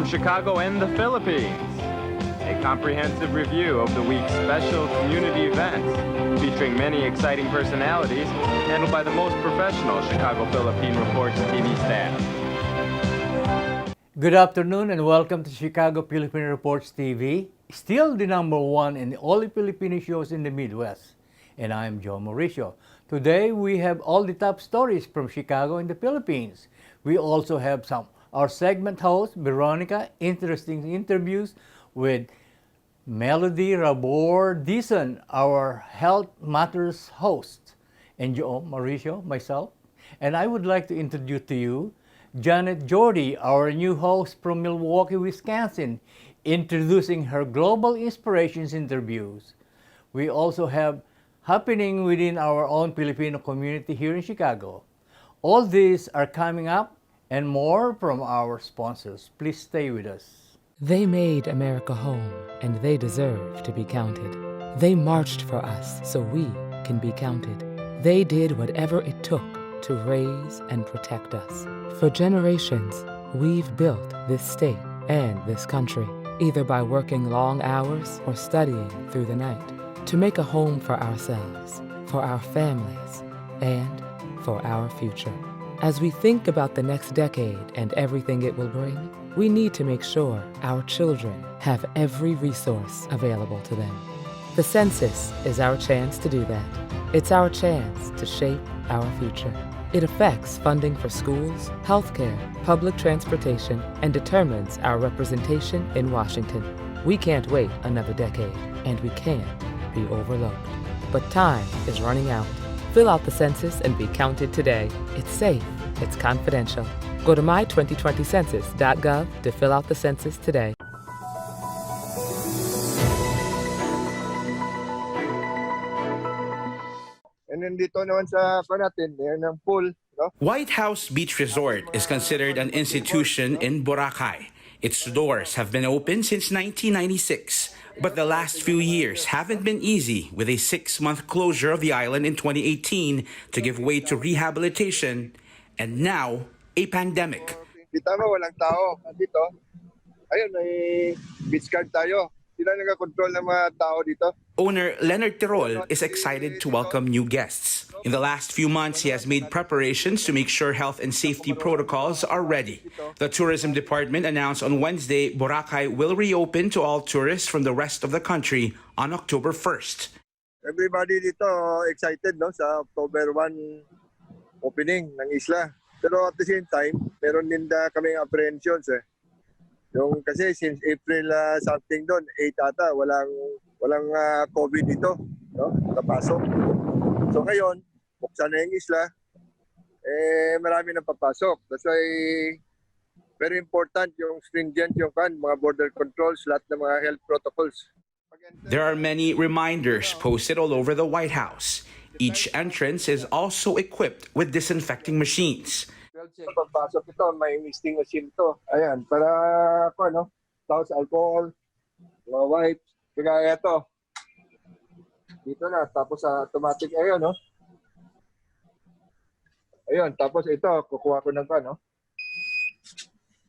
from Chicago and the Philippines. A comprehensive review of the week's special community events, featuring many exciting personalities, handled by the most professional Chicago Philippine Reports TV staff. Good afternoon and welcome to Chicago Philippine Reports TV, still the #1 in all the Filipino shows in the Midwest. And I'm Joe Mauricio. Today we have all the top stories from Chicago and the Philippines. We also have our segment host, Veronica, interesting interviews with Melody Rabor Dizon, our Health Matters host, and Joe Mauricio, myself. And I would like to introduce to you Janet Jordy, our new host from Milwaukee, Wisconsin, introducing her Global Inspirations interviews. We also have happening within our own Filipino community here in Chicago. All these are coming up and more from our sponsors. Please stay with us. They made America home, and they deserve to be counted. They marched for us so we can be counted. They did whatever it took to raise and protect us. For generations, we've built this state and this country, either by working long hours or studying through the night, to make a home for ourselves, for our families, and for our future. As we think about the next decade and everything it will bring, we need to make sure our children have every resource available to them. The census is our chance to do that. It's our chance to shape our future. It affects funding for schools, healthcare, public transportation, and determines our representation in Washington. We can't wait another decade, and we can't be overlooked. But time is running out. Fill out the census and be counted today. It's safe. It's confidential. Go to my2020census.gov to fill out the census today. And then dito naman sa natin, yan ang pool. No? White House Beach Resort is considered an institution in Boracay. Its doors have been open since 1996, but the last few years haven't been easy, with a 6-month closure of the island in 2018 to give way to rehabilitation, and now a pandemic. Dito walang tao. Dito, ayun, may beach card tayo. Sila nag-control ng mga tao dito. Owner Leonard Tirol is excited to welcome new guests. In the last few months, he has made preparations to make sure health and safety protocols are ready. The tourism department announced on Wednesday Boracay will reopen to all tourists from the rest of the country on October 1st. Everybody dito excited no sa October 1 opening ng isla. Pero at the same time, meron din kaming apprehensions Yung kasi since April something doon, 8 ata, walang COVID dito, no? Napasok. So ngayon, buksan na yung isla, marami nang papasok. That's why very important yung stringent yung mga border controls, lahat ng mga health protocols. There are many reminders posted all over the White House. Each entrance is also equipped with disinfecting machines. Pagpasok ito, may misting machine ito. Ayan, para tapos alcohol, mga wipes, kaya ito. Dito na, tapos automatic, ayun, no? Ayun, tapos ito, kukuha ko ng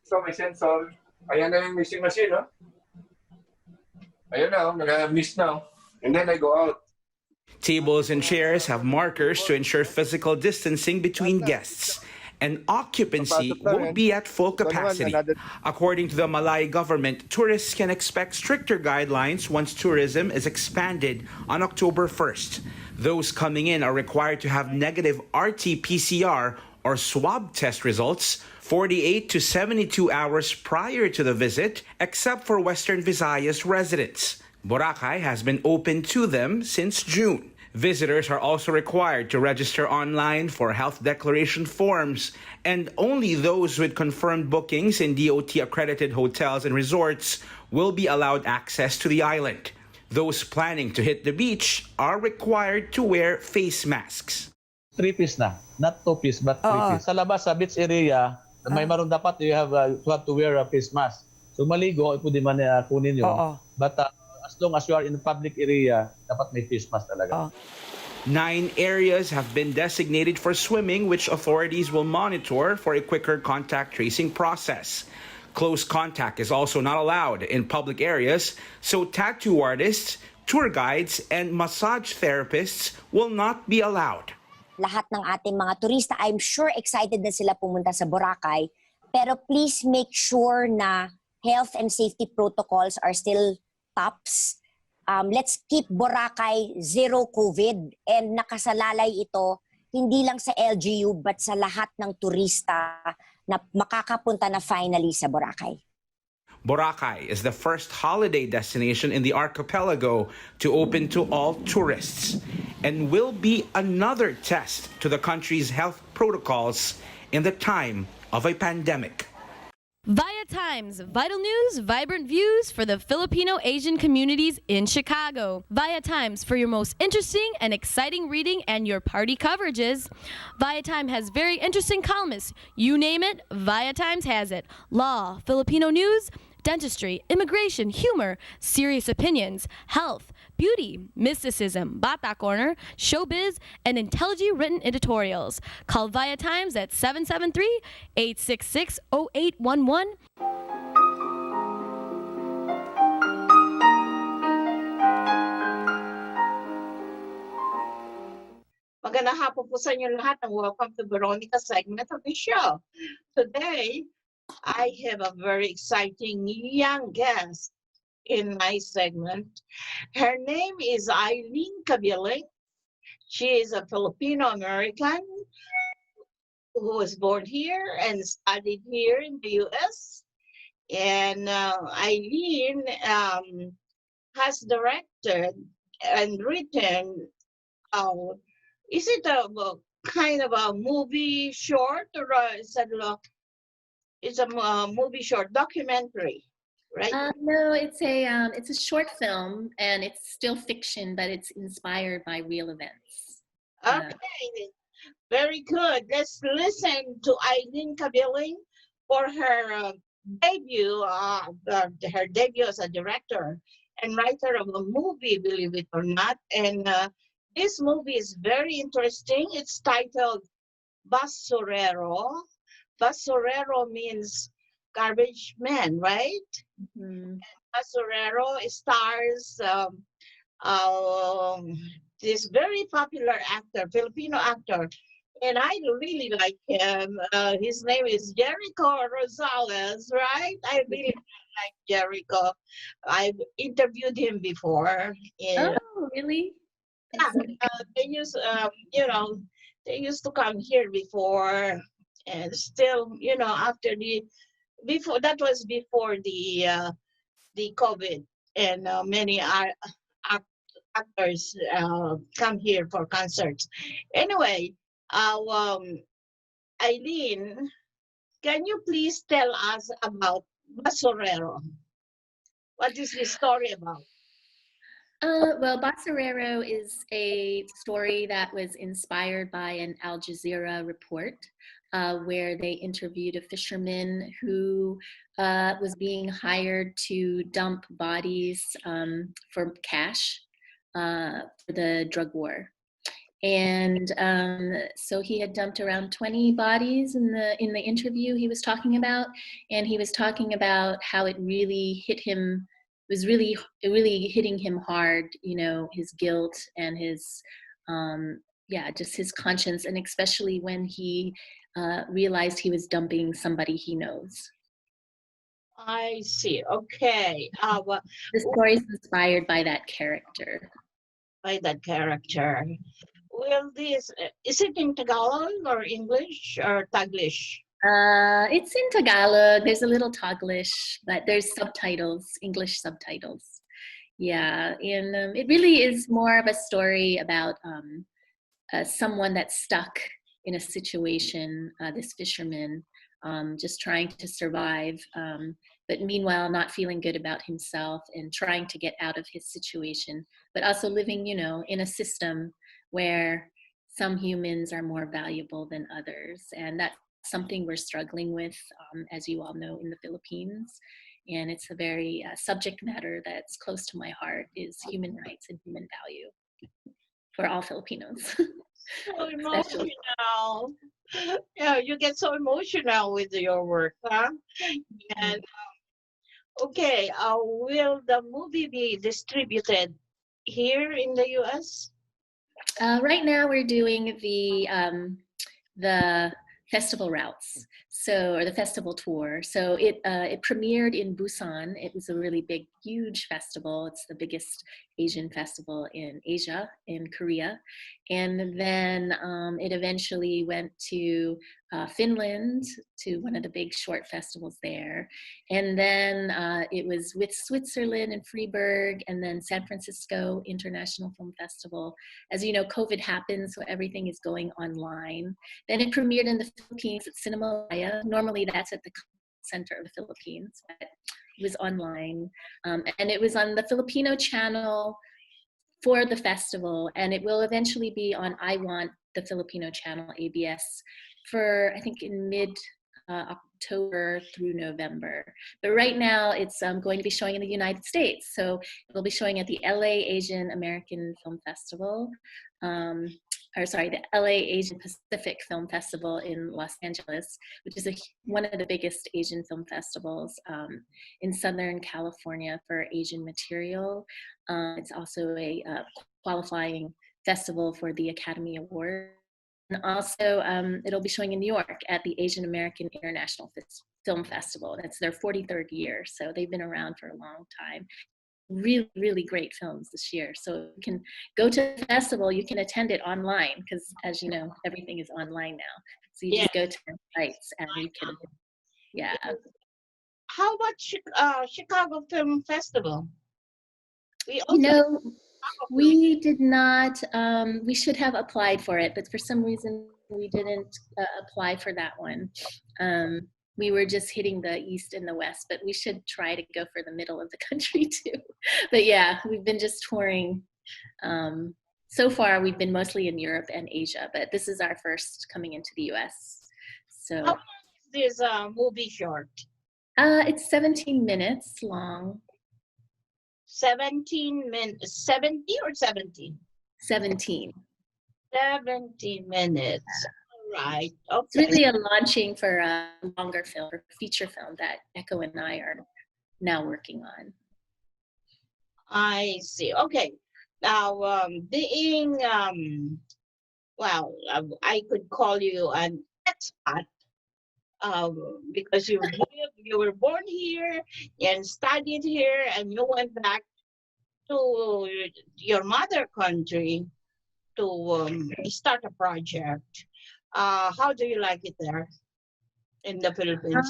So, may sensor. Ayan na yung misting machine, no? Ayun na, nag-mist na. And then I go out. Tables and chairs have markers to ensure physical distancing between guests, and occupancy won't be at full capacity. According to the Malay government, tourists can expect stricter guidelines once tourism is expanded on October 1st. Those coming in are required to have negative RT-PCR or swab test results 48 to 72 hours prior to the visit, except for Western Visayas residents. Boracay has been open to them since June. Visitors are also required to register online for health declaration forms, and only those with confirmed bookings in DOT-accredited hotels and resorts will be allowed access to the island. Those planning to hit the beach are required to wear face masks. 3-piece na, not 2-piece but 3-piece. Sa labas, sa beach area, may marong dapat you have to wear a face mask. So maligo, pwede man kunin yun. But as long as you are in the public area, dapat may face mask talaga. 9 areas have been designated for swimming, which authorities will monitor for a quicker contact tracing process. Close contact is also not allowed in public areas, so tattoo artists, tour guides, and massage therapists will not be allowed. Lahat ng ating mga turista, I'm sure excited na sila pumunta sa Boracay. Pero please make sure na health and safety protocols are still tops. Let's keep Boracay zero COVID. And nakasalalay ito hindi lang sa LGU but sa lahat ng turista na makakapunta na finally sa Boracay. Boracay is the first holiday destination in the archipelago to open to all tourists and will be another test to the country's health protocols in the time of a pandemic. Via Times, vital news, vibrant views for the Filipino Asian communities in Chicago. Via Times for your most interesting and exciting reading and your party coverages. Via Times has very interesting columnists. You name it, Via Times has it. Law, Filipino news, dentistry, immigration, humor, serious opinions, health, beauty, mysticism, Bata Corner, showbiz, and intelligently written editorials. Call Via Times at 773-866-0811. Magandang hapon po sa inyo lahat and welcome to Veronica's segment of the show. Today, I have a very exciting young guest in my segment. Her name is Eileen Kabiling. She is a Filipino-American who was born here and studied here in the U.S. And Eileen has directed and written, is it a kind of a movie short or is it it's a movie short documentary, right? No, it's a short film, and it's still fiction, but it's inspired by real events. Okay, very good. Let's listen to Eileen Kabiling for her debut, her debut as a director and writer of a movie, believe it or not. And this movie is very interesting. It's titled Basurero. Basurero means garbage man, right? Mm-hmm. Basurero stars this very popular actor, Filipino actor, and I really like him. His name is Jericho Rosales, right? I really like Jericho. I've interviewed him before. Oh, really? Yeah, they used, they used to come here before. And still, after that was before the COVID, and many actors come here for concerts. Anyway, Eileen, can you please tell us about Basurero? What is the story about? Well, Basurero is a story that was inspired by an Al Jazeera report where they interviewed a fisherman who was being hired to dump bodies for cash for the drug war. And so he had dumped around 20 bodies in the interview he was talking about, and he was talking about how it really hit him. It was really hitting him hard, his guilt and his just his conscience, and especially when he realized he was dumping somebody he knows. I see. Okay. The story is inspired by that character. Well, is it in Tagalog or English or Taglish? It's in Tagalog. There's a little Taglish, but there's subtitles, English subtitles. Yeah, and it really is more of a story about someone that's stuck in a situation, this fisherman, just trying to survive, but meanwhile not feeling good about himself and trying to get out of his situation, but also living, in a system where some humans are more valuable than others. And that's something we're struggling with, as you all know, in the Philippines. And it's a very subject matter that's close to my heart, is human rights and human value for all Filipinos. So emotional. Yeah, you get so emotional with your work, huh? And okay, will the movie be distributed here in the U.S.? Right now, we're doing the festival routes, or the festival tour. So it premiered in Busan. It was a really big, huge festival. It's the biggest Asian festival in Asia, in Korea, and then it eventually went to Finland, to one of the big short festivals there, and then it was with Switzerland and Freiburg, and then San Francisco International Film Festival. As you know, COVID happened, so everything is going online. Then it premiered in the Philippines at Cinema Malaya. Normally that's at the center of the Philippines, but it was online. And it was on the Filipino channel for the festival, and it will eventually be on I Want, the Filipino channel, ABS, for I think in mid October through November. But right now it's going to be showing in the United States. So it will be showing at the LA Asian American Film Festival, the LA Asian Pacific Film Festival in Los Angeles, which is one of the biggest Asian film festivals in Southern California for Asian material. It's also a qualifying festival for the Academy Award. And also, it'll be showing in New York at the Asian American International Film Festival. That's their 43rd year, so they've been around for a long time. Really, really great films this year. So you can go to the festival, you can attend it online, because as you know, everything is online now. So you just go to the sites and you can, yeah. How about Chicago Film Festival? We did not, we should have applied for it, but for some reason we didn't apply for that one. We were just hitting the East and the West, but we should try to go for the middle of the country too. But yeah, we've been just touring. So far, we've been mostly in Europe and Asia, but this is our first coming into the US. So how long is this movie short? It's 17 minutes long. 17 minutes, 70 or 17? 17. 17 minutes. All right. Okay. It's really a launching for a longer film, or feature film that Echo and I are now working on. I see. Okay. Now, being, I could call you an expat because you were born here and studied here, and you went back to your mother country to start a project. How do you like it there in the Philippines?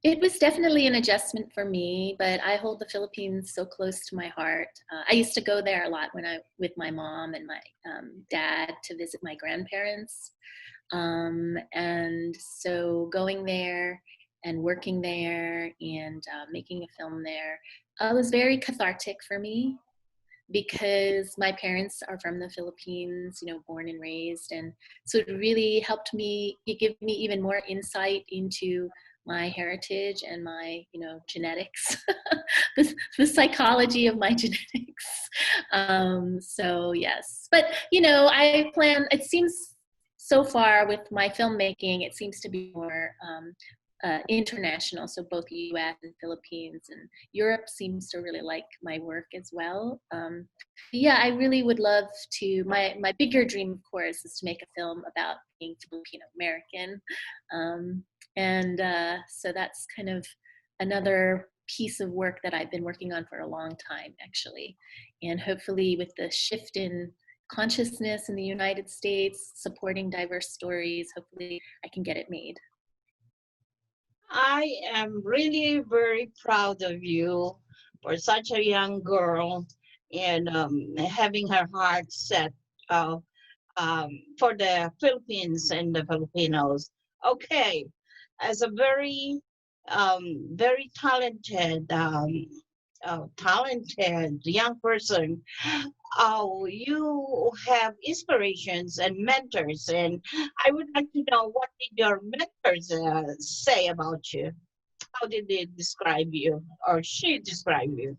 It was definitely an adjustment for me, but I hold the Philippines so close to my heart. I used to go there a lot with my mom and my dad to visit my grandparents. And so going there and working there and making a film there was very cathartic for me, because my parents are from the Philippines, born and raised. And so it really helped me, it gave me even more insight into my heritage and my, genetics, the psychology of my genetics. So yes, but I plan, it seems so far with my filmmaking, it seems to be more international. So both US and Philippines and Europe seems to really like my work as well. Yeah, I really would love to, my bigger dream, of course, is to make a film about being Filipino American. So that's kind of another piece of work that I've been working on for a long time, actually. And hopefully with the shift in consciousness in the United States, supporting diverse stories, hopefully I can get it made. I am really very proud of you for such a young girl and having her heart set for the Philippines and the Filipinos. Okay, as a very, very talented, talented young person, you have inspirations and mentors, and I would like to know, what did your mentors say about you? How did they describe you, or she describe you?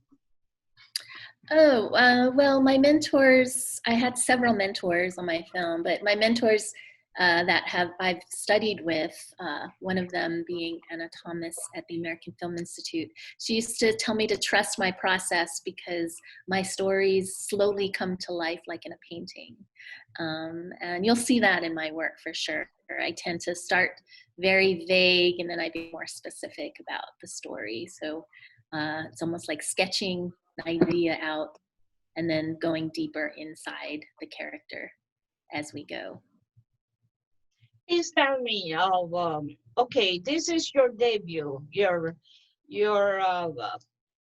Well, my mentors, I had several mentors on my film, but my mentors that I've studied with, one of them being Anna Thomas at the American Film Institute. She used to tell me to trust my process because my stories slowly come to life like in a painting. And you'll see that in my work for sure. I tend to start very vague and then I be more specific about the story. So it's almost like sketching an idea out and then going deeper inside the character as we go. Please tell me, okay, this is your debut, your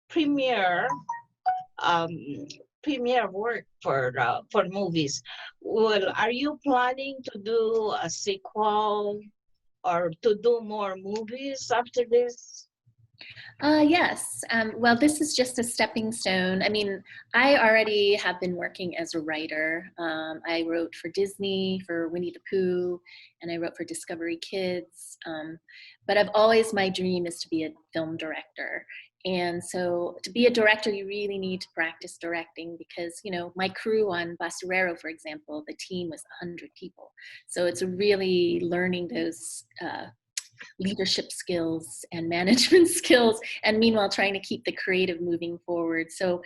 premiere premiere work for movies. Well, are you planning to do a sequel or to do more movies after this? Yes. Well, this is just a stepping stone. I mean, I already have been working as a writer. I wrote for Disney, for Winnie the Pooh, and I wrote for Discovery Kids. But my dream is to be a film director. And so to be a director, you really need to practice directing because, you know, my crew on Basurero, for example, the team was 100 people. So it's really learning those leadership skills and management skills, and meanwhile trying to keep the creative moving forward. So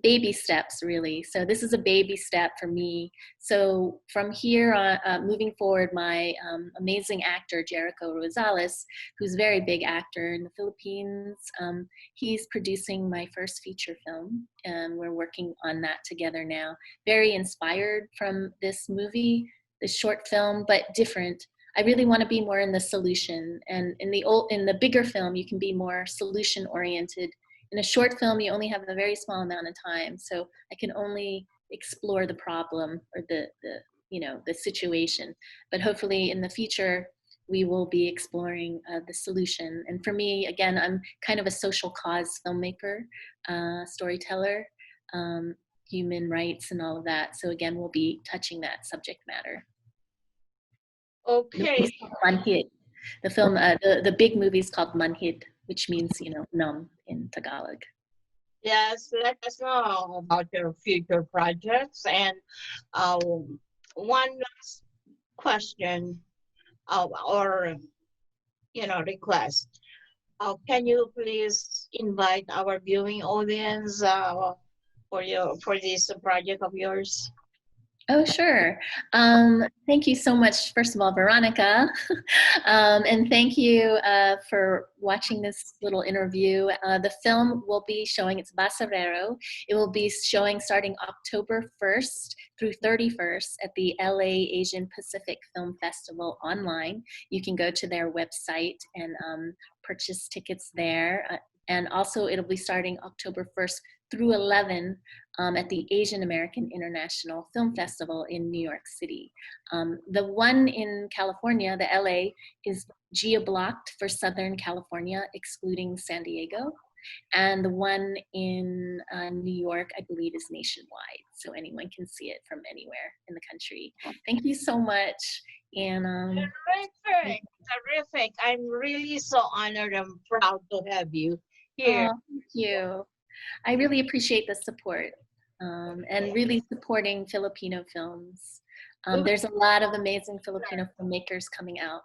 baby steps, really. So this is a baby step for me. So from here on, moving forward, my amazing actor, Jericho Rosales, who's a very big actor in the Philippines, he's producing my first feature film, and we're working on that together now. Very inspired from this movie, this short film, but different. I really want to be more in the solution, and in the bigger film, you can be more solution oriented. In a short film, you only have a very small amount of time, so I can only explore the problem or the situation. But hopefully, in the future, we will be exploring the solution. And for me, again, I'm kind of a social cause filmmaker, storyteller, human rights, and all of that. So again, we'll be touching that subject matter. Okay. Manhid. The film, the big movie is called Manhid, which means, you know, numb in Tagalog. Yes, let us know about your future projects. And one last question or, you know, request. Can you please invite our viewing audience for this project of yours? Oh, sure. Thank you so much, first of all, Veronica. And thank you for watching this little interview. The film will be showing, it's Basurero. It will be showing starting October 1st through 31st at the LA Asian Pacific Film Festival online. You can go to their website and purchase tickets there. And also it'll be starting October 1st through 11 at the Asian American International Film Festival in New York City. The one in California, the LA, is geo-blocked for Southern California, excluding San Diego. And the one in New York, I believe, is nationwide. So anyone can see it from anywhere in the country. Thank you so much. And Terrific. I'm really so honored and proud to have you here. Thank you. I really appreciate the support and really supporting Filipino films. There's a lot of amazing Filipino filmmakers coming out.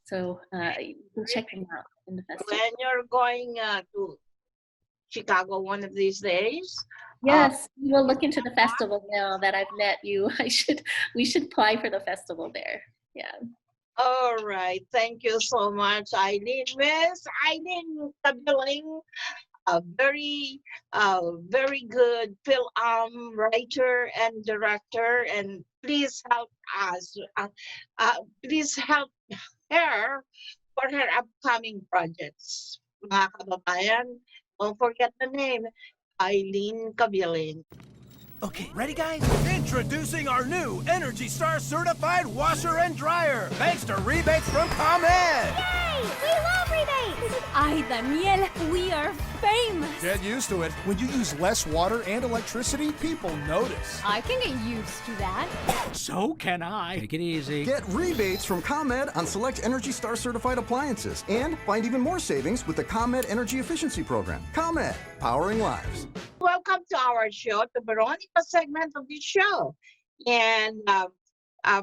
So you can check them out in the festival. When you're going to Chicago one of these days? Yes, we'll look into the festival now that I've met you. We should apply for the festival there. Yeah. All right. Thank you so much, Eileen. Miss Eileen Tabiling, a very good film writer and director, and please help us. Please help her for her upcoming projects. Mga kababayan, don't forget the name, Eileen Tabiling. Okay, ready guys? Introducing our new Energy Star certified washer and dryer. Thanks to rebates from ComEd. Yay! We love rebates! Ay, Daniel, we are famous. Get used to it. When you use less water and electricity, people notice. I can get used to that. So can I. Take it easy. Get rebates from ComEd on select Energy Star certified appliances and find even more savings with the ComEd Energy Efficiency Program. ComEd, powering lives. Welcome to our show, the Veronica segment of the show. And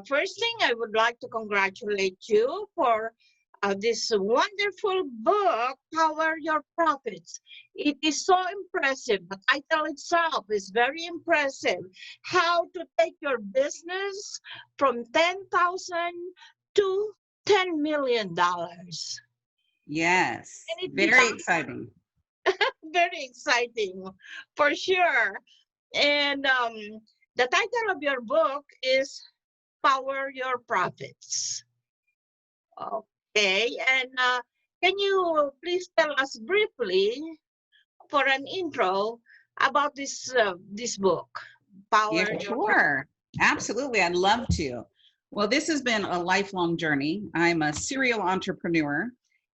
First thing, I would like to congratulate you for this wonderful book, Power Your Profits. It is so impressive. The title itself is very impressive. How to take your business from 10,000 to $10 million. Yes, very exciting. Very exciting, for sure. And the title of your book is Power Your Profits. Okay, and can you please tell us briefly, for an intro, about this book, Power Yeah, Your sure. Absolutely. I'd love to. Well, this has been a lifelong journey. I'm a serial entrepreneur.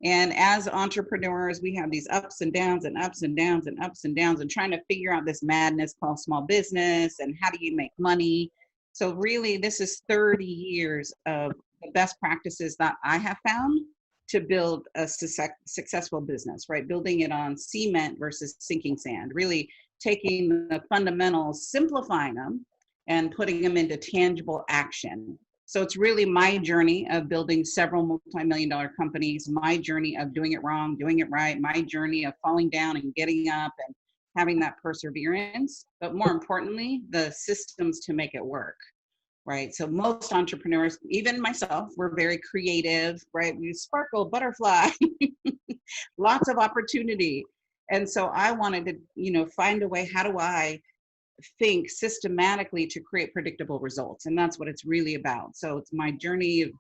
And as entrepreneurs, we have these ups and downs and ups and downs and ups and downs and trying to figure out this madness called small business and how do you make money. So really, this is 30 years of the best practices that I have found to build a successful business, right? Building it on cement versus sinking sand, really taking the fundamentals, simplifying them, and putting them into tangible action. So it's really my journey of building several multi-million-dollar companies, my journey of doing it wrong, doing it right, my journey of falling down and getting up and having that perseverance, but more importantly, the systems to make it work, right? So most entrepreneurs, even myself, we're very creative, right? We sparkle, butterfly, lots of opportunity. And so I wanted to, find a way, how do I think systematically to create predictable results? And that's what it's really about. So it's my journey of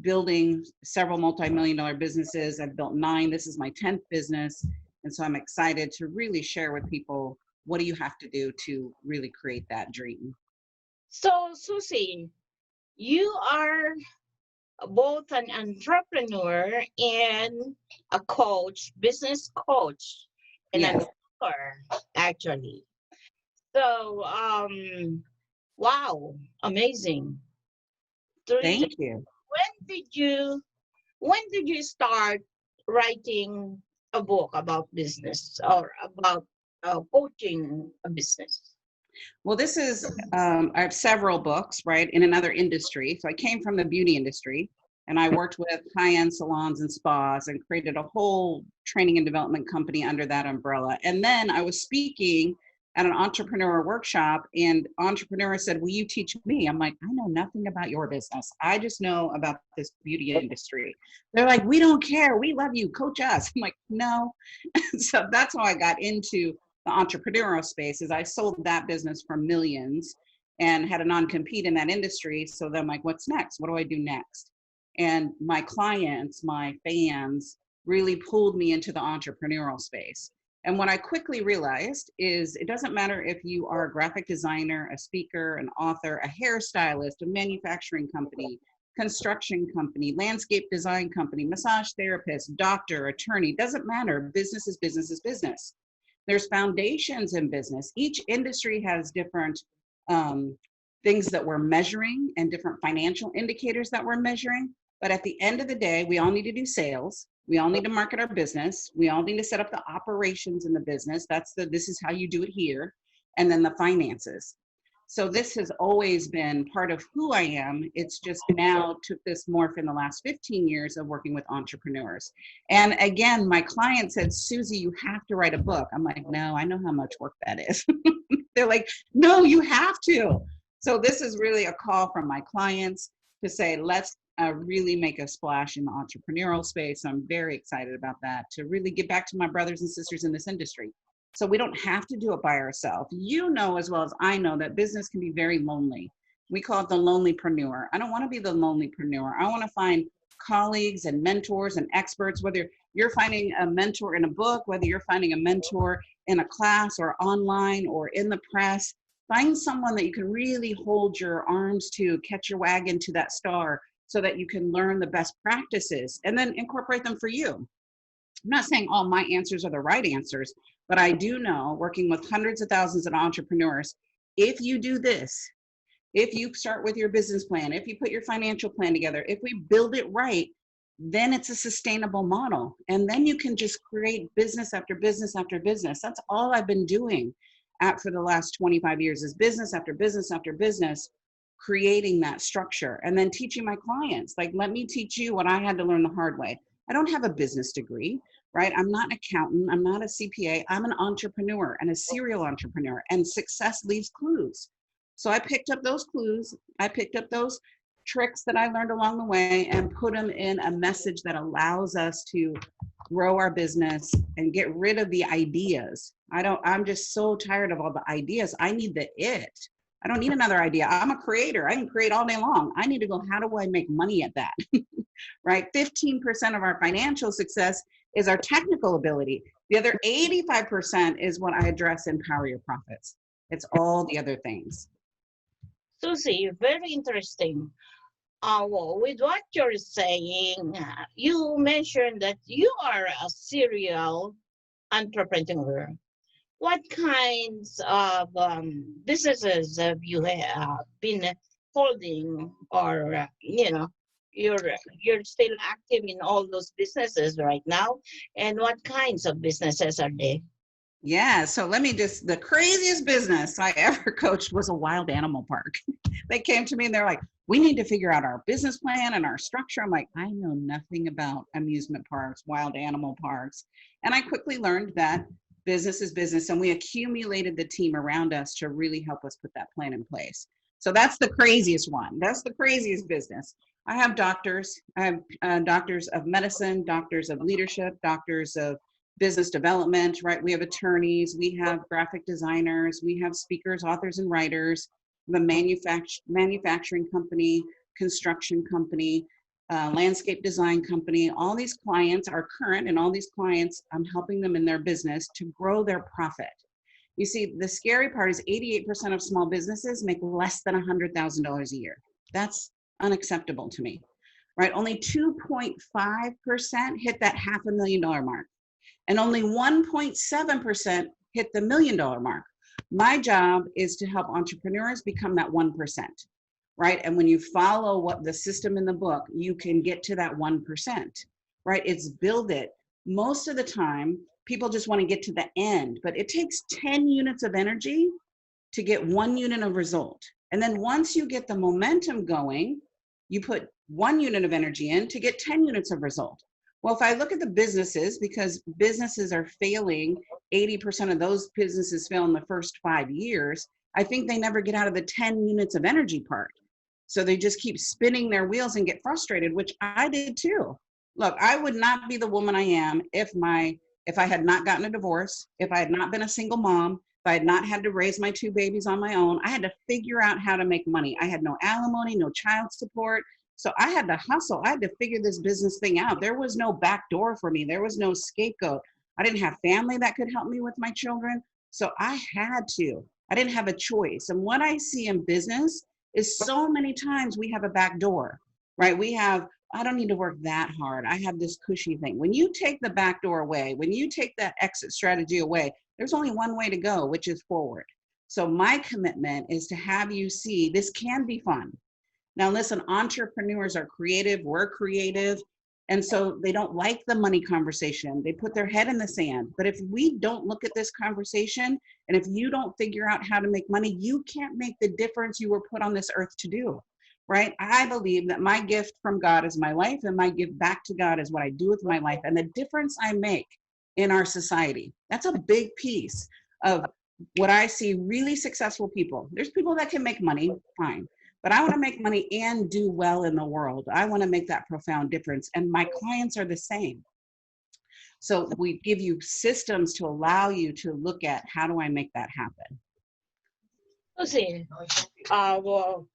building several multi-million-dollar businesses. I've built 9. This is my 10th business. And so I'm excited to really share with people, what do you have to do to really create that dream? So, Susie, you are both an entrepreneur and a coach, business coach, and an author, actually. So, wow, amazing. Thank you. When did you start writing a book about business or about coaching a business? Well, this is, I have several books, right, in another industry. So I came from the beauty industry and I worked with high-end salons and spas and created a whole training and development company under that umbrella. And then I was speaking at an entrepreneur workshop and entrepreneur said, will you teach me? I'm like, I know nothing about your business. I just know about this beauty industry. They're like, we don't care. We love you. Coach us. I'm like, no. So that's how I got into the entrepreneurial space. Is I sold that business for millions and had a non-compete in that industry. So then I'm like, what's next? What do I do next? And my clients, my fans really pulled me into the entrepreneurial space. And what I quickly realized is it doesn't matter if you are a graphic designer, a speaker, an author, a hairstylist, a manufacturing company, construction company, landscape design company, massage therapist, doctor, attorney, doesn't matter. Business is business is business. There's foundations in business. Each industry has different things that we're measuring and different financial indicators that we're measuring. But at the end of the day, we all need to do sales. We all need to market our business. We all need to set up the operations in the business. This is how you do it here. And then the finances. So this has always been part of who I am. It's just now took this morph in the last 15 years of working with entrepreneurs. And again, my client said, Susie, you have to write a book. I'm like, no, I know how much work that is. They're like, no, you have to. So this is really a call from my clients to say, let's really make a splash in the entrepreneurial space. I'm very excited about that, to really give back to my brothers and sisters in this industry. So we don't have to do it by ourselves. You know as well as I know that business can be very lonely. We call it the lonelypreneur. I don't want to be the lonelypreneur. I want to find colleagues and mentors and experts, whether you're finding a mentor in a book, whether you're finding a mentor in a class or online or in the press. Find someone that you can really hold your arms to, catch your wagon to that star so that you can learn the best practices and then incorporate them for you. I'm not saying all my answers are the right answers, but I do know, working with hundreds of thousands of entrepreneurs, if you do this, if you start with your business plan, if you put your financial plan together, if we build it right, then it's a sustainable model. And then you can just create business after business after business. That's all I've been doing for the last 25 years is business after business after business, creating that structure and then teaching my clients, like, let me teach you what I had to learn the hard way. I don't have a business degree, right? I'm not an accountant. I'm not a CPA. I'm an entrepreneur and a serial entrepreneur, and success leaves clues. So I picked up those clues. I picked up those tricks that I learned along the way and put them in a message that allows us to grow our business and get rid of the ideas. I'm just so tired of all the ideas. I need the it. I don't need another idea. I'm a creator. I can create all day long. I need to go, how do I make money at that? Right? 15% of our financial success is our technical ability. The other 85% is what I address in Power Your Profits. It's all the other things. Susie, very interesting. Well, with what you're saying, you mentioned that you are a serial entrepreneur. What kinds of businesses have you been holding, or you're still active in all those businesses right now? And what kinds of businesses are they? Yeah, so the craziest business I ever coached was a wild animal park. They came to me and they're like, we need to figure out our business plan and our structure. I'm like, I know nothing about amusement parks, wild animal parks. And I quickly learned that business is business, and we accumulated the team around us to really help us put that plan in place. So that's the craziest one. That's the craziest business. I have doctors. I have doctors of medicine, doctors of leadership, doctors of business development, right? We have attorneys, we have graphic designers, we have speakers, authors, and writers, the manufacturing company, construction company, landscape design company. All these clients are current, and all these clients, I'm helping them in their business to grow their profit. You see, the scary part is 88% of small businesses make less than $100,000 a year. That's unacceptable to me, right? Only 2.5% hit that $500,000 mark. And only 1.7% hit the $1 million mark. My job is to help entrepreneurs become that 1%, right? And when you follow what the system in the book, you can get to that 1%, right? It's build it. Most of the time, people just want to get to the end, but it takes 10 units of energy to get 1 unit of result. And then once you get the momentum going, you put 1 unit of energy in to get 10 units of result. Well, if I look at the businesses, because businesses are failing, 80% of those businesses fail in the first 5 years, I think they never get out of the 10 units of energy part. So they just keep spinning their wheels and get frustrated, which I did too. Look, I would not be the woman I am if I had not gotten a divorce, if I had not been a single mom, if I had not had to raise my 2 babies on my own. I had to figure out how to make money. I had no alimony, no child support. So I had to hustle. I had to figure this business thing out. There was no back door for me. There was no scapegoat. I didn't have family that could help me with my children. So I had to. I didn't have a choice. And what I see in business is so many times we have a back door, right? I don't need to work that hard. I have this cushy thing. When you take the back door away, when you take that exit strategy away, there's only one way to go, which is forward. So my commitment is to have you see this can be fun. Now, listen, entrepreneurs are creative, we're creative, and so they don't like the money conversation. They put their head in the sand. But if we don't look at this conversation, and if you don't figure out how to make money, you can't make the difference you were put on this earth to do, right? I believe that my gift from God is my life, and my gift back to God is what I do with my life, and the difference I make in our society. That's a big piece of what I see really successful people. There's people that can make money, fine. But I want to make money and do well in the world. I want to make that profound difference. And my clients are the same. So we give you systems to allow you to look at how do I make that happen. Lucy, well,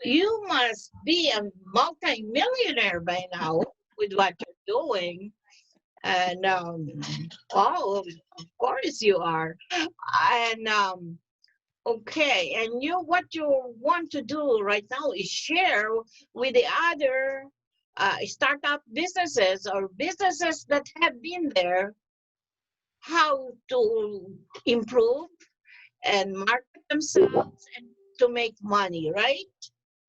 you must be a multi-millionaire by now with what you're doing. And oh, of course you are. And okay, and what you want to do right now is share with the other startup businesses or businesses that have been there how to improve and market themselves and to make money, right?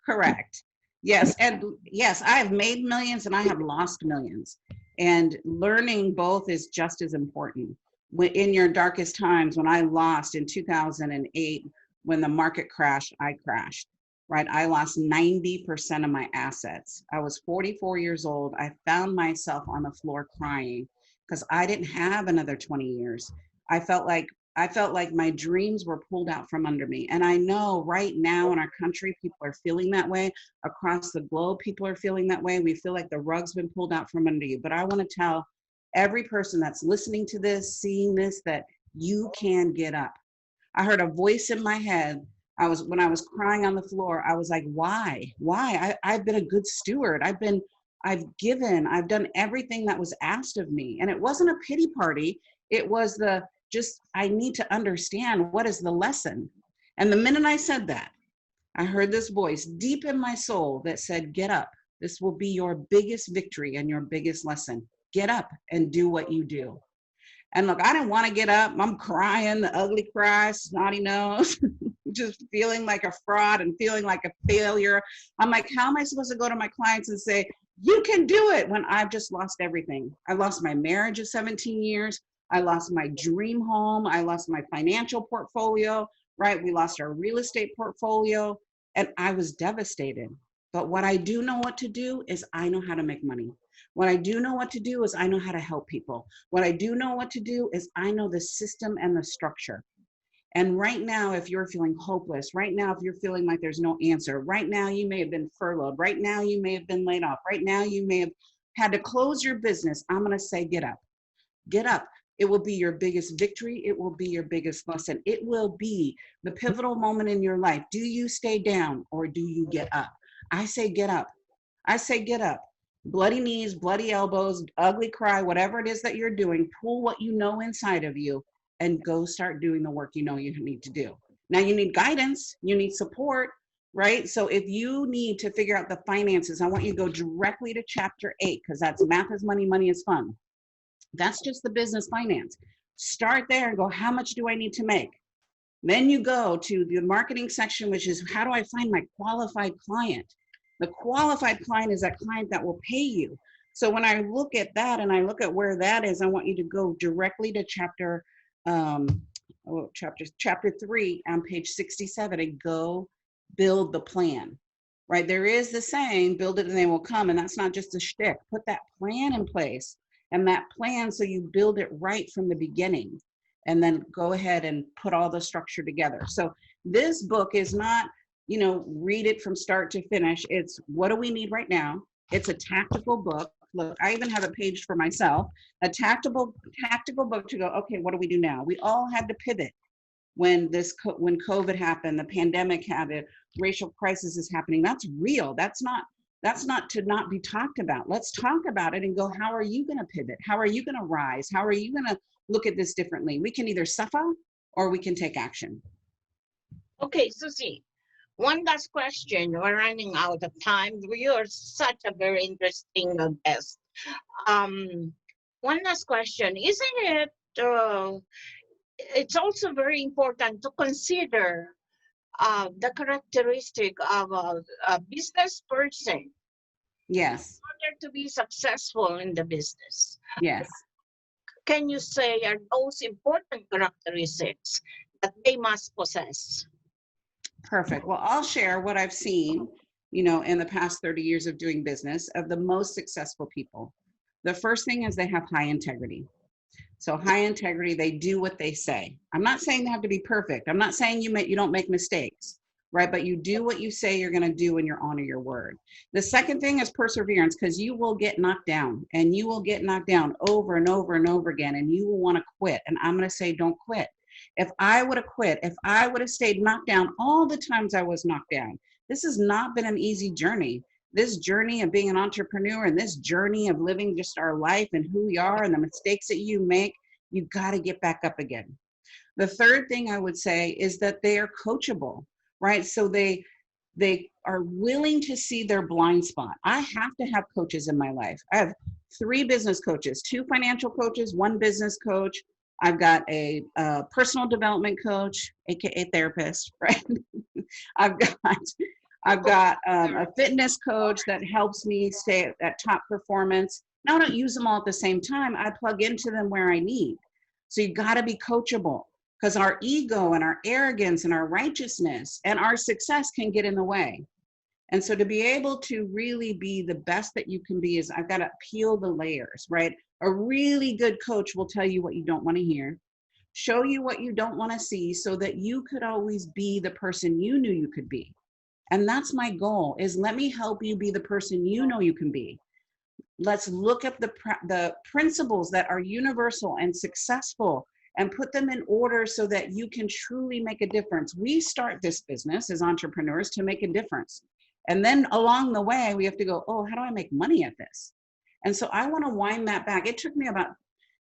Correct. Yes, and yes, I have made millions and I have lost millions. And learning both is just as important. In your darkest times, when I lost in 2008, when the market crashed, I crashed. right? I lost 90% of my assets. I was 44 years old. I found myself on the floor crying because I didn't have another 20 years. I felt like my dreams were pulled out from under me. And I know right now in our country, people are feeling that way. Across the globe, people are feeling that way. We feel like the rug's been pulled out from under you. But I want to tell every person that's listening to this, seeing this, that you can get up. I heard a voice in my head. When I was crying on the floor, I was like, why? I've been a good steward. I've given, I've done everything that was asked of me. And it wasn't a pity party. It was I need to understand what is the lesson. And the minute I said that, I heard this voice deep in my soul that said, get up. This will be your biggest victory and your biggest lesson. Get up and do what you do. And look, I didn't want to get up. I'm crying, the ugly cry, snotty nose, just feeling like a fraud and feeling like a failure. I'm like, how am I supposed to go to my clients and say, you can do it, when I've just lost everything? I lost my marriage of 17 years. I lost my dream home. I lost my financial portfolio, right? We lost our real estate portfolio, and I was devastated. But what I do know what to do is I know how to make money. What I do know what to do is I know how to help people. What I do know what to do is I know the system and the structure. And right now, if you're feeling hopeless, right now, if you're feeling like there's no answer, right now, you may have been furloughed. Right now, you may have been laid off. Right now, you may have had to close your business. I'm going to say, get up. Get up. It will be your biggest victory. It will be your biggest lesson. It will be the pivotal moment in your life. Do you stay down or do you get up? I say, get up. I say, get up. Bloody knees, bloody elbows, ugly cry, whatever it is that you're doing, pull what you know inside of you and go start doing the work you know you need to do. Now you need guidance, you need support, right? So if you need to figure out the finances, I want you to go directly to chapter 8, because that's Math is Money, Money is Fun. That's just the business finance. Start there and go, how much do I need to make? Then you go to the marketing section, which is, how do I find my qualified client? The qualified client is that client that will pay you. So when I look at that and I look at where that is, I want you to go directly to chapter 3 on page 67 and go build the plan, right? There is the saying, build it and they will come. And that's not just a shtick. Put that plan in place, and that plan, so you build it right from the beginning, and then go ahead and put all the structure together. So this book is not, read it from start to finish. It's what do we need right now? It's a tactical book. Look, I even have a page for myself, a tactical book to go, okay, what do we do now? We all had to pivot when COVID happened, the pandemic happened, racial crisis is happening. That's real. That's not to not be talked about. Let's talk about it and go, how are you going to pivot? How are you going to rise? How are you going to look at this differently? We can either suffer or we can take action. Okay, Susie, one last question. We're running out of time. You are such a very interesting guest. One last question. Isn't it, it's also very important to consider the characteristic of a business person. Yes. In order to be successful in the business. Yes. Can you say are those important characteristics that they must possess? Perfect. Well, I'll share what I've seen, in the past 30 years of doing business of the most successful people. The first thing is they have high integrity. So high integrity, they do what they say. I'm not saying they have to be perfect. I'm not saying you don't make mistakes, right? But you do what you say you're going to do and you honor your word. The second thing is perseverance, because you will get knocked down, and you will get knocked down over and over and over again, and you will want to quit. And I'm going to say, don't quit. If I would have quit, if I would have stayed knocked down all the times I was knocked down, this has not been an easy journey. This journey of being an entrepreneur and this journey of living just our life and who we are and the mistakes that you make, you got to get back up again. The third thing I would say is that they are coachable, right? So they are willing to see their blind spot. I have to have coaches in my life. I have 3 business coaches, 2 financial coaches, 1 business coach. I've got a personal development coach, AKA therapist, right? I've got a fitness coach that helps me stay at top performance. Now I don't use them all at the same time. I plug into them where I need. So you've got to be coachable. because our ego and our arrogance and our righteousness and our success can get in the way. And so to be able to really be the best that you can be is I've got to peel the layers, right? A really good coach will tell you what you don't want to hear, show you what you don't want to see so that you could always be the person you knew you could be. And that's my goal, is let me help you be the person you know you can be. Let's look at the principles that are universal and successful and put them in order so that you can truly make a difference. We start this business as entrepreneurs to make a difference. And then along the way, we have to go, oh, how do I make money at this? And so I want to wind that back. It took me about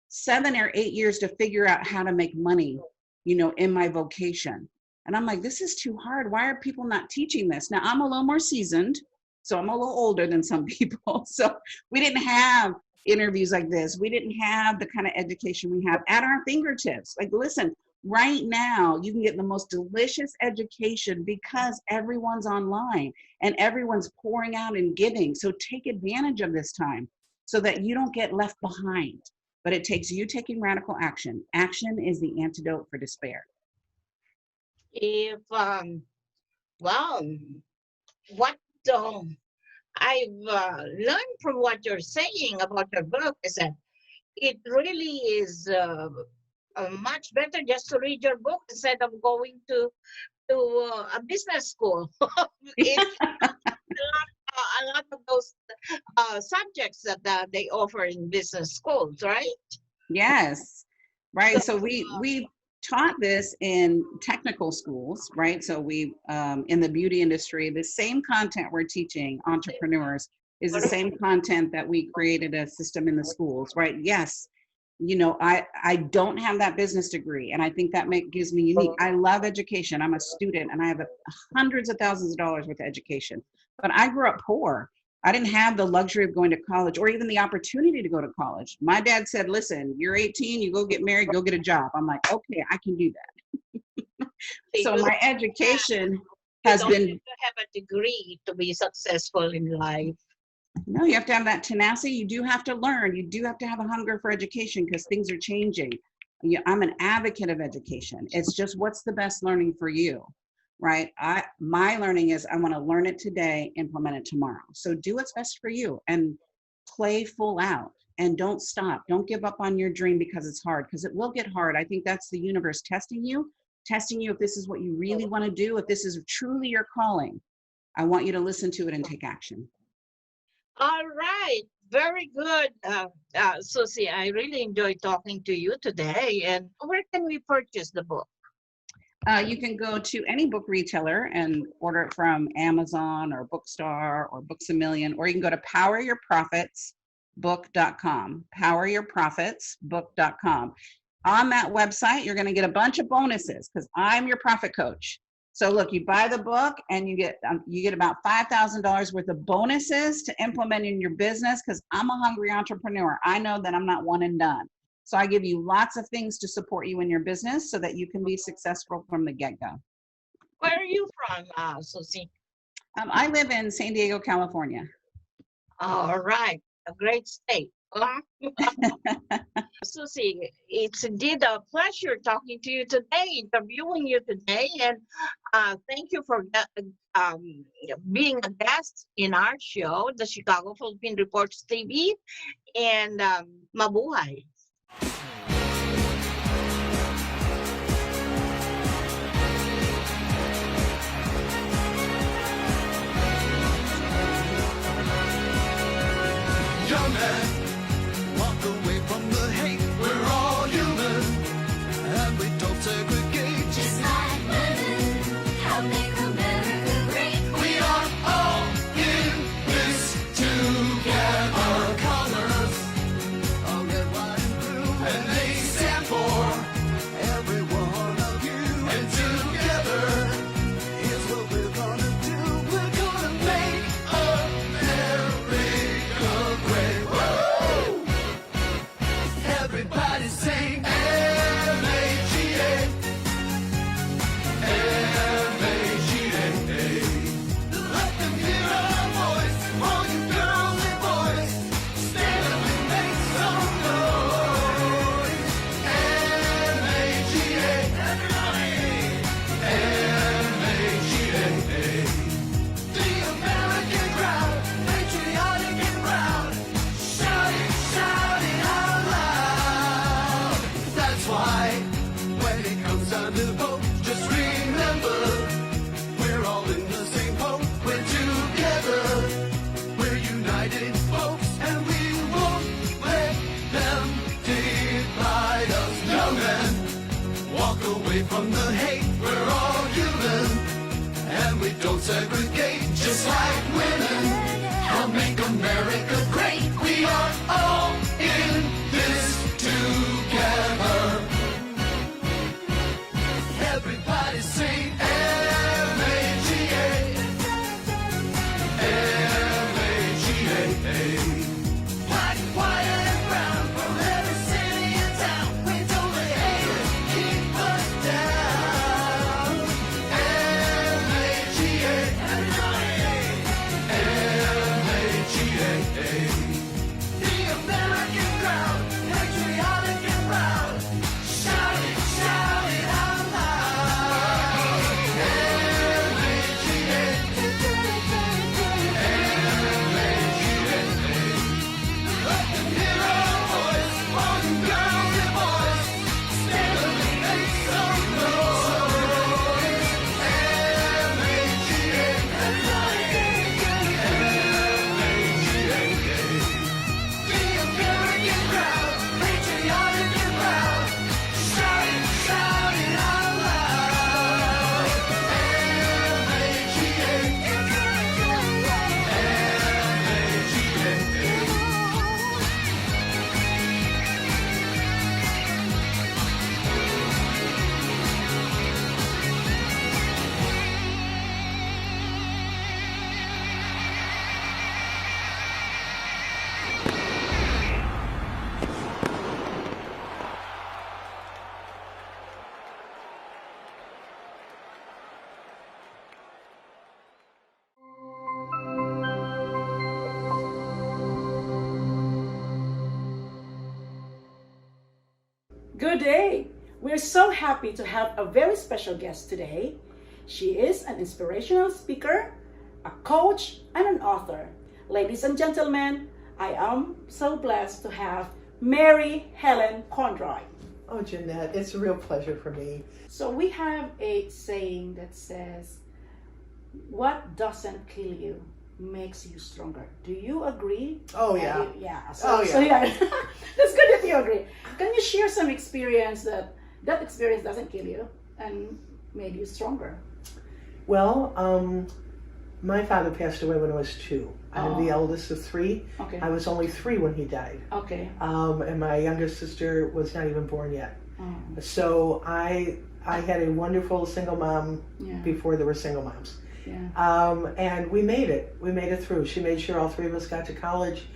7 or 8 years to figure out how to make money, in my vocation. And I'm like, this is too hard. Why are people not teaching this? Now I'm a little more seasoned, so I'm a little older than some people. So we didn't have interviews like this. We didn't have the kind of education we have at our fingertips. Like, listen, right now you can get the most delicious education because everyone's online and everyone's pouring out and giving. So take advantage of this time so that you don't get left behind. But it takes you taking radical action. Action is the antidote for despair. If well, what I've learned from what you're saying about your book is that it really is much better just to read your book instead of going to a business school. A lot of those subjects that they offer in business schools, right? Yes, right. So we taught this in technical schools, right? So we, in the beauty industry, the same content we're teaching entrepreneurs is the same content that we created a system in the schools, right? Yes, I don't have that business degree, and I think that gives me unique. I love education. I'm a student, and I have hundreds of thousands of dollars worth of education. But I grew up poor. I didn't have the luxury of going to college or even the opportunity to go to college. My dad said, listen, you're 18, you go get married, go get a job. I'm like, okay, I can do that. So my education has been. You don't have a degree to be successful in life. No, you have to have that tenacity. You do have to learn. You do have to have a hunger for education because things are changing. I'm an advocate of education. It's just what's the best learning for you, right? My learning is I want to learn it today, implement it tomorrow. So do what's best for you and play full out and don't stop. Don't give up on your dream because it's hard, because it will get hard. I think that's the universe testing you if this is what you really want to do, if this is truly your calling. I want you to listen to it and take action. All right. Very good, Susie. I really enjoyed talking to you today. And where can we purchase the book? You can go to any book retailer and order it from Amazon or Bookstar or Books A Million, or you can go to poweryourprofitsbook.com, poweryourprofitsbook.com. On that website, you're going to get a bunch of bonuses because I'm your profit coach. So look, you buy the book and you get about $5,000 worth of bonuses to implement in your business because I'm a hungry entrepreneur. I know that I'm not one and done. So I give you lots of things to support you in your business so that you can be successful from the get-go. Where are you from, Susie? I live in San Diego, California. All right, a great state. Susie, it's indeed a pleasure talking to you today, interviewing you today, and thank you for being a guest in our show, the Chicago Philippine Reports TV, and mabuhay. Young man, walk away from the hate. We're all human, and we don't segregate. Just like women, help make America great. We are all in this together. Colors are red, white, and blue, and they it's time to vote. Just remember, we're all in the same boat. We're together, we're united folks, and we won't let them divide us. Young men, walk away from the hate. We're all human, and we don't segregate. Just like women, help make America great. We are all in this together. Everybody sing M-A-G-A. M-A-G-A. Black, white, and brown from every city and town. We don't let haters keep us down. M-A-G-A. M-A-G-A. The American crowd, patriotic and proud. Shout it out loud. M-A-G-A. M-A-G-A. Let them hear our voice, boys and girls and boys. Stand up and make some noise. M-A-G-A. M-A-G-A. The American crowd, patriotic and proud. Shout it out loud. M-A-G-A. Good day. We're so happy to have a very special guest today. She is an inspirational speaker, a coach, and an author. Ladies and gentlemen, I am so blessed to have Mary Helen Conroy. Oh, Jeanette, it's a real pleasure for me. So we have a saying that says, what doesn't kill you makes you stronger. Do you agree? Oh, yeah. Yeah. So That's good if you agree. Can you share some experience that experience doesn't kill you and made you stronger? Well, my father passed away when I was 2. I'm the eldest of 3. Okay. I was only 3 when he died. Okay. And my youngest sister was not even born yet. So I had a wonderful single mom before there were single moms. Yeah. And we made it. We made it through. She made sure all 3 of us got to college.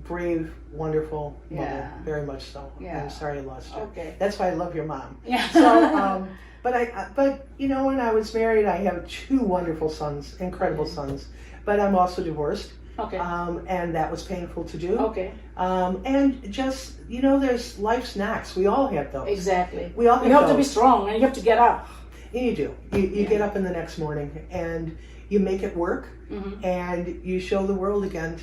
Brave, wonderful mother, very much so. Yeah. I'm sorry I lost her. Okay. That's why I love your mom. Yeah. So, but you know, when I was married, I have 2 wonderful sons, incredible sons. But I'm also divorced. Okay. And that was painful to do. Okay. And just, you know, there's life's knocks. We all have those. Exactly. We all have You have to be those. strong and you have to get up. You do. You get up in the next morning and you make it work, and you show the world again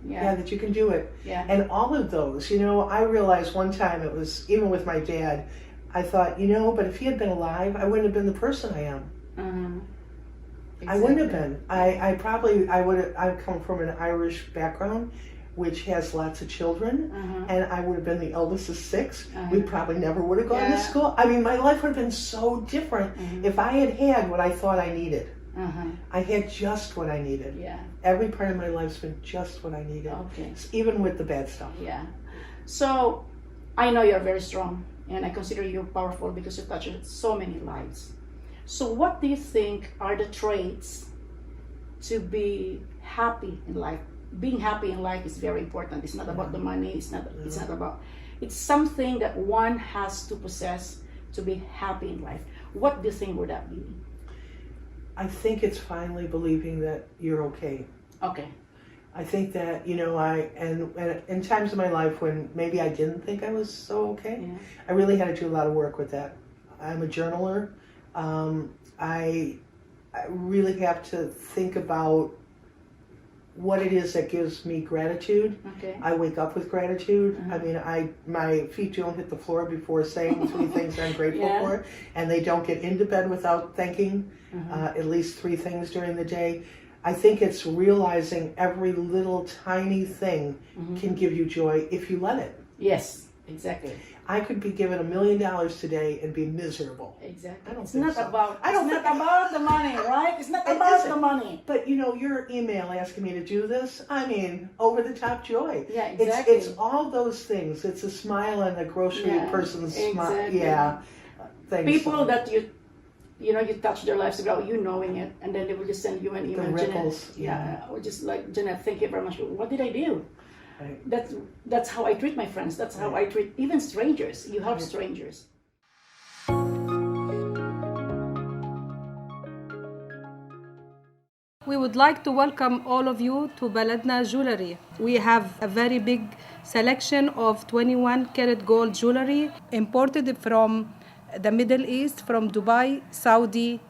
that you can do it. Yeah. And all of those, you know, I realized one time, it was even with my dad, I thought, you know, but if he had been alive, I wouldn't have been the person I am. I wouldn't have been. I've come from an Irish background, which has lots of children, and I would have been the eldest of 6. We probably never would have gone to school. I mean, my life would have been so different if I had had what I thought I needed. I had just what I needed. Yeah. Every part of my life's been just what I needed. Okay. Even with the bad stuff. Yeah. So I know you're very strong, and I consider you powerful because you touch so many lives. So what do you think are the traits to be happy in life? Being happy in life is very important. It's not about the money. It's not about. It's something that one has to possess to be happy in life. What do you think would that be? I think it's finally believing that you're okay. Okay. I think that, you know, and in times of my life when maybe I didn't think I was so okay, I really had to do a lot of work with that. I'm a journaler. I really have to think about what it is that gives me gratitude. Okay. I wake up with gratitude. I mean, my feet don't hit the floor before saying 3 things I'm grateful for, and they don't get into bed without thanking at least 3 things during the day. I think it's realizing every little tiny thing can give you joy if you let it. Yes, exactly. I could be given $1 million today and be miserable. Exactly. I don't It's think not so. about. I don't It's think- not about the money, right? It's not It about isn't. the money. But you know, your email asking me to do this, I mean, over the top joy. Yeah, exactly. It's all those things. It's a smile on a grocery person's smile. exactly. Yeah. Thanks. People that you know, you touch their lives without you knowing it, and then they will just send you an email. ripples, Jeanette, or just like, Jeanette, thank you very much. What did I do? Right. That's how I treat my friends. That's how I treat even strangers. You help strangers. We would like to welcome all of you to Baladna Jewelry. We have a very big selection of 21 karat gold jewelry imported from the Middle East, from Dubai, Saudi,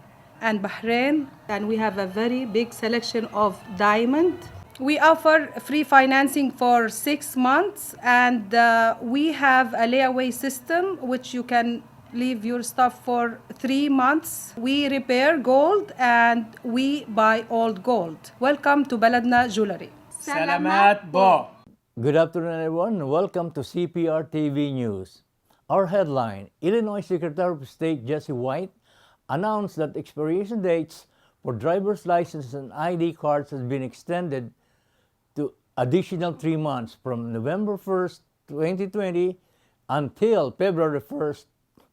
and Bahrain. And we have a very big selection of diamond. We offer free financing for 6 months, and we have a layaway system which you can leave your stuff for 3 months. We repair gold and we buy old gold. Welcome to Baladna Jewelry. Salamat po! Good afternoon, everyone. Welcome to Cprtv News. Our headline, Illinois Secretary of State Jesse White announced that expiration dates for driver's license and ID cards has been extended to additional 3 months from November 1st, 2020 until February 1st,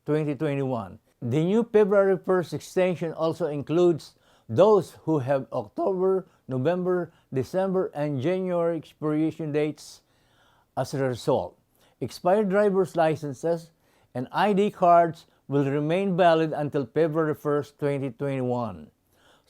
2021. The new February 1st extension also includes those who have October, November, December, and January expiration dates. As a result, expired driver's licenses and ID cards will remain valid until February 1st, 2021.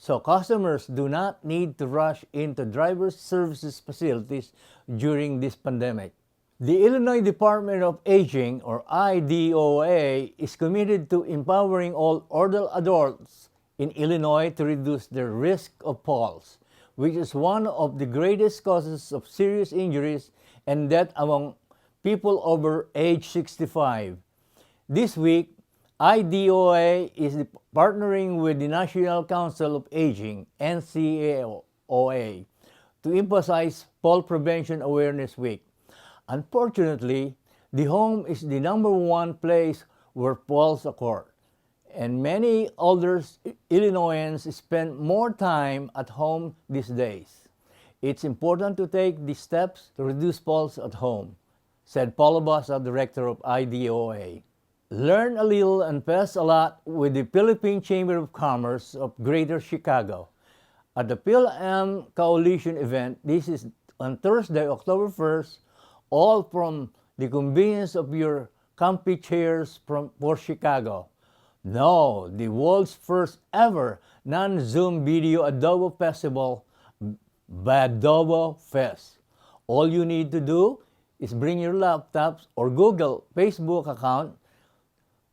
So customers do not need to rush into driver's services facilities during this pandemic. The Illinois Department of Aging, or IDOA, is committed to empowering all older adults in Illinois to reduce their risk of falls, which is one of the greatest causes of serious injuries and death among people over age 65. This week, IDOA is partnering with the National Council of Aging, NCAOA, to emphasize Fall Prevention Awareness Week. Unfortunately, the home is the #1 place where falls occur, and many older Illinoisans spend more time at home these days. It's important to take these steps to reduce falls at home, said Paulo Basa, director of IDOA. Learn a little and pass a lot with the Philippine Chamber of Commerce of Greater Chicago. At the PhilAm Coalition event, this is on Thursday, October 1st, all from the convenience of your comfy chairs for Chicago. No, the world's first ever non-Zoom video adobo festival, Badobo Fest. All you need to do is bring your laptops or Google Facebook account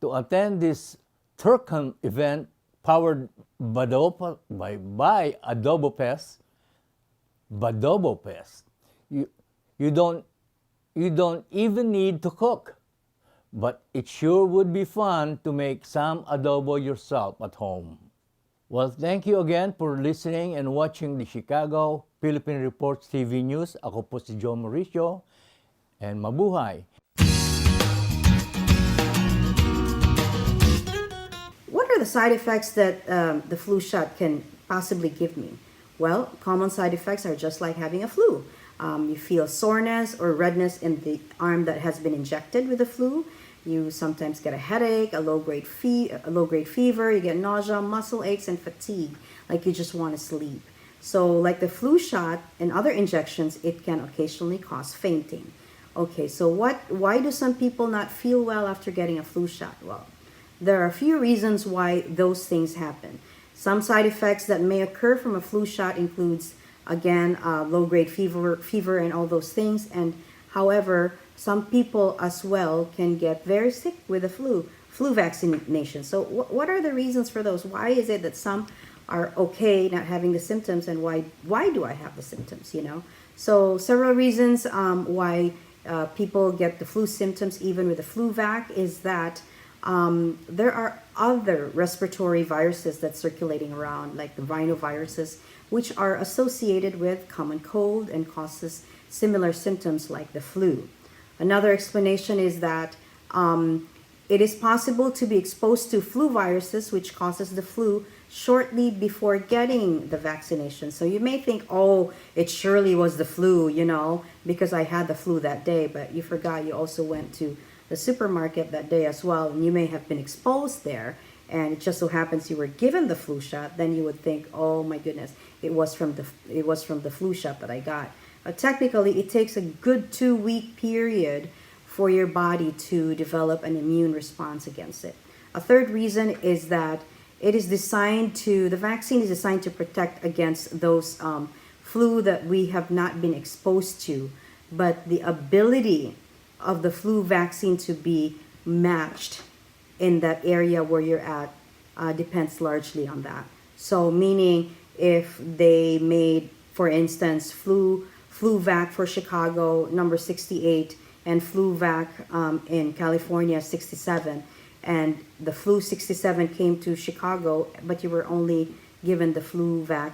to attend this Turkon event powered by Adobo Fest. Badobo Fest. You don't even need to cook, but it sure would be fun to make some adobo yourself at home. Well, thank you again for listening and watching the Chicago Philippine Reports TV News. Ako po si Joe Mauricio, and mabuhay! What are the side effects that the flu shot can possibly give me? Well, common side effects are just like having a flu. You feel soreness or redness in the arm that has been injected with the flu. You sometimes get a headache, a low-grade fever, you get nausea, muscle aches, and fatigue, like you just want to sleep. So like the flu shot and other injections, it can occasionally cause fainting. Okay, so why do some people not feel well after getting a flu shot? Well, there are a few reasons why those things happen. Some side effects that may occur from a flu shot includes, again, low-grade fever and all those things. And however, some people as well can get very sick with the flu vaccination. So what are the reasons for those? Why is it that some are okay not having the symptoms, and why do I have the symptoms, you know? So several reasons why people get the flu symptoms even with the flu vac is that there are other respiratory viruses that's circulating around, like the rhinoviruses, which are associated with common cold and causes similar symptoms like the flu. Another explanation is that it is possible to be exposed to flu viruses, which causes the flu shortly before getting the vaccination. So you may think, oh, it surely was the flu, you know, because I had the flu that day, but you forgot you also went to the supermarket that day as well, and you may have been exposed there, and it just so happens you were given the flu shot. Then you would think, oh my goodness, it was from the flu shot that I got. But technically, it takes a good 2-week period for your body to develop an immune response against it. A third reason is that the vaccine is designed to protect against those flu that we have not been exposed to, but the ability of the flu vaccine to be matched in that area where you're at depends largely on that. So meaning if they made, for instance, flu vac for Chicago number 68 and flu vac in California 67, and the flu 67 came to Chicago, but you were only given the flu vac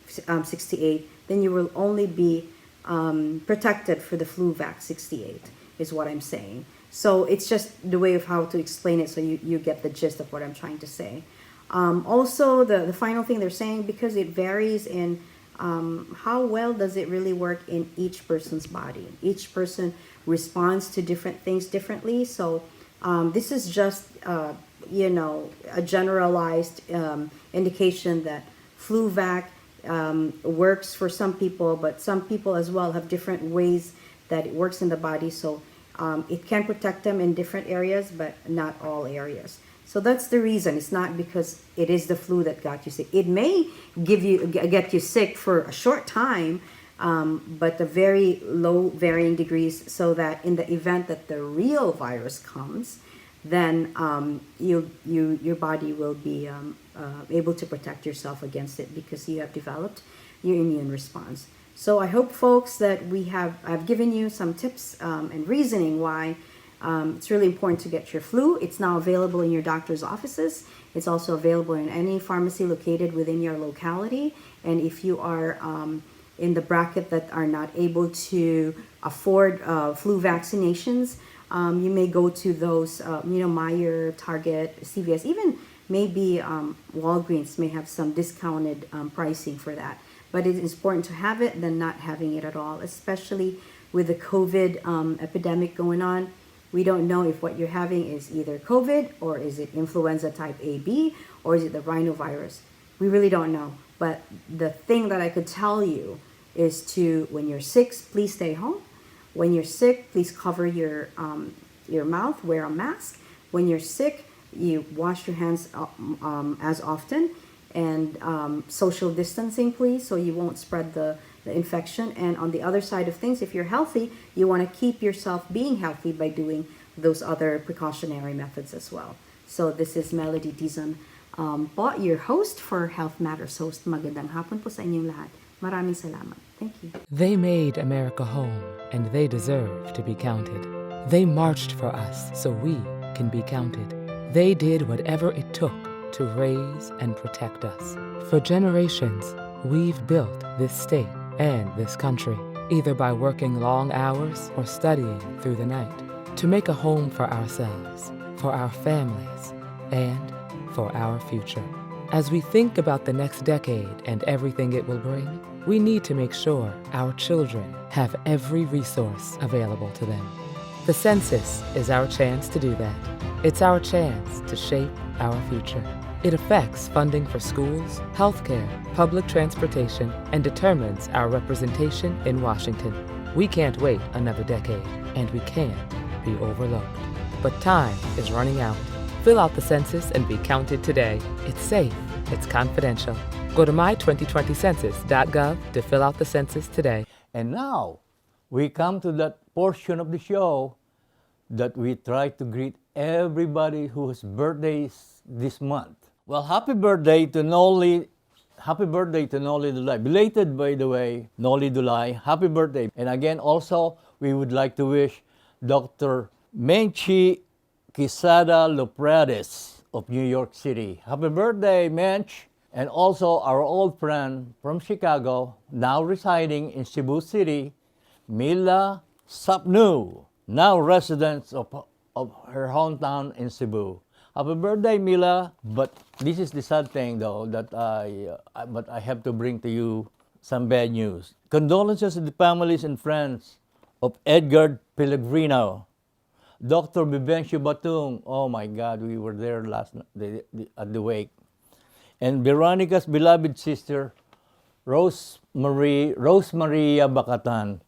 68, then you will only be protected for the flu vac 68, is what I'm saying. So it's just the way of how to explain it, so you get the gist of what I'm trying to say. Also, the final thing they're saying, because it varies in how well does it really work in each person's body. Each person responds to different things differently. So this is just, a generalized indication that flu vac works for some people, but some people as well have different ways that it works in the body. So it can protect them in different areas, but not all areas. So that's the reason. It's not because it is the flu that got you sick. It may get you sick for a short time, but a very low varying degrees, so that in the event that the real virus comes, then your body will be able to protect yourself against it because you have developed your immune response. So I hope, folks, that I've given you some tips and reasoning why it's really important to get your flu. It's now available in your doctor's offices. It's also available in any pharmacy located within your locality. And if you are in the bracket that are not able to afford flu vaccinations, you may go to those, Meijer, Target, CVS, even maybe Walgreens may have some discounted pricing for that. But it is important to have it than not having it at all, especially with the COVID epidemic going on. We don't know if what you're having is either COVID, or is it influenza type A, B, or is it the rhinovirus. We really don't know. But the thing that I could tell you is when you're sick, please stay home. When you're sick, please cover your mouth, wear a mask. When you're sick, you wash your hands as often, and social distancing, please, so you won't spread the infection. And on the other side of things, if you're healthy, you want to keep yourself being healthy by doing those other precautionary methods as well. So this is Melody Dizon, your host for Health Matters Host. Magandang hapon po sa inyong lahat. Maraming salamat. Thank you. They made America home, and they deserve to be counted. They marched for us so we can be counted. They did whatever it took to raise and protect us. For generations, we've built this state and this country, either by working long hours or studying through the night, to make a home for ourselves, for our families, and for our future. As we think about the next decade and everything it will bring, we need to make sure our children have every resource available to them. The census is our chance to do that. It's our chance to shape our future. It affects funding for schools, healthcare, public transportation, and determines our representation in Washington. We can't wait another decade, and we can't be overlooked. But time is running out. Fill out the census and be counted today. It's safe. It's confidential. Go to my2020census.gov to fill out the census today. And now, we come to that portion of the show that we try to greet everybody whose birthdays this month. Well, happy birthday to not only Happy birthday to Noli Dulay. Belated, by the way, Noli Dulay. Happy birthday. And again, also, we would like to wish Dr. Menchi Quisada Loprades of New York City. Happy birthday, Mench. And also our old friend from Chicago, now residing in Cebu City, Mila Sapnu, now resident of her hometown in Cebu. Happy birthday, Mila. But this is the sad thing, though, that I have to bring to you some bad news. Condolences to the families and friends of Edgar Pellegrino, Dr. Vivencio Batung. Oh my God, we were there last night at the wake. And Veronica's beloved sister, Rosemaria Bacatan.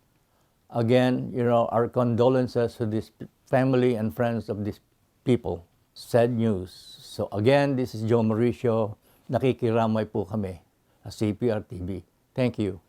Again, our condolences to this family and friends of these people. Sad news. So again, this is Joe Mauricio. Nakikiramay po kami sa Cprtv. Thank you.